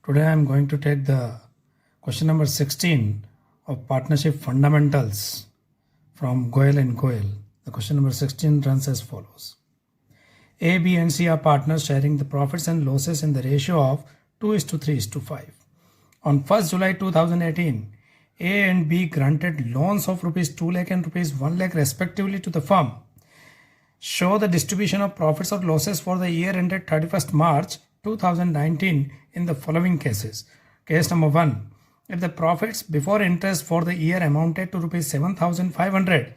Today I am going to take the question number 16 of Partnership Fundamentals from Goel and Goel. The question number 16 runs as follows. A, B and C are partners sharing the profits and losses in the ratio of 2:3:5. On 1st July 2018, A and B granted loans of rupees 2 lakh and rupees 1 lakh respectively to the firm. Show the distribution of profits or losses for the year ended 31st March 2019 in the following cases. Case number 1. If the profits before interest for the year amounted to rupees 7,500,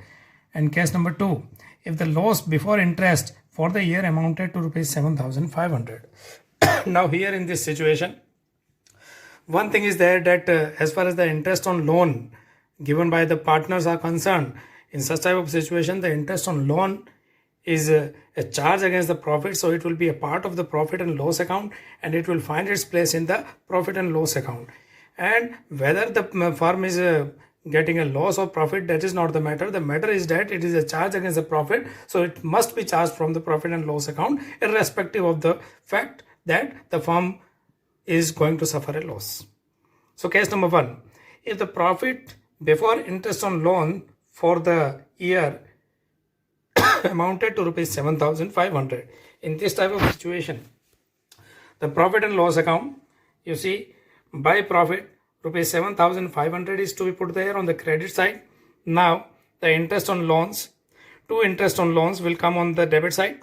and case number 2. If the loss before interest for the year amounted to rupees 7,500. Now here in this situation, one thing is there that as far as the interest on loan given by the partners are concerned, in such type of situation the interest on loan is a charge against the profit, so it will be a part of the profit and loss account and it will find its place in the profit and loss account. And whether the firm is getting a loss or profit, that is not the matter. The matter is that it is a charge against the profit, so it must be charged from the profit and loss account irrespective of the fact that the firm is going to suffer a loss. So case number 1, if the profit before interest on loan for the year amounted to rupees 7,500, in this type of situation, the profit and loss account, you see, by profit rupees 7,500 is to be put there on the credit side. Now the interest on loans, two interest on loans will come on the debit side.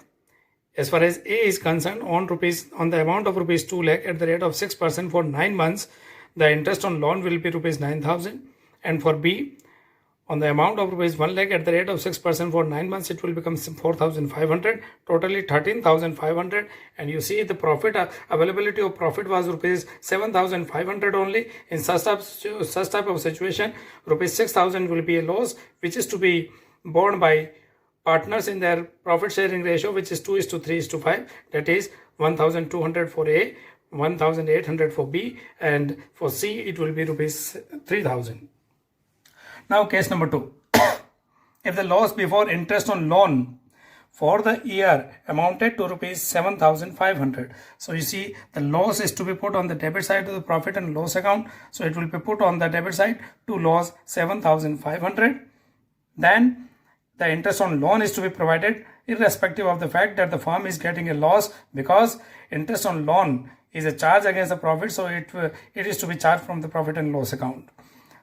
As far as A is concerned, on the amount of rupees 2 lakh at the rate of 6% for 9 months, the interest on loan will be rupees 9,000, and for B, on the amount of rupees 1 lakh at the rate of 6% for 9 months, it will become 4,500, totally 13,500. And you see the profit availability of profit was rupees 7,500 only. In such type of situation, rupees 6,000 will be a loss, which is to be borne by partners in their profit sharing ratio, which is 2:3:5. That is 1,200 for A, 1,800 for B, and for C it will be rupees 3,000. Now case number 2. If the loss before interest on loan for the year amounted to rupees 7,500. So you see the loss is to be put on the debit side of the profit and loss account. So it will be put on the debit side to loss 7,500. Then the interest on loan is to be provided irrespective of the fact that the firm is getting a loss, because interest on loan is a charge against the profit, so it is to be charged from the profit and loss account.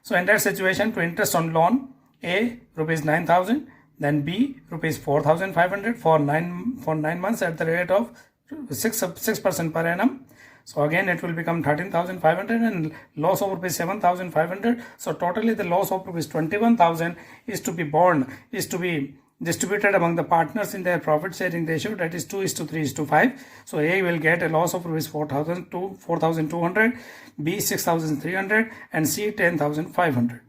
So in that situation, to interest on loan, A rupees 9,000, then B rupees 4,500 for 9 months at the rate of 6% per annum. So again it will become 13,500 and loss of rupees 7,500. So totally the loss of rupees 21,000 is to be borne, is to be distributed among the partners in their profit sharing ratio, that is 2:3:5. So A will get a loss of rupees 4,200, B 6,300 and C 10,500.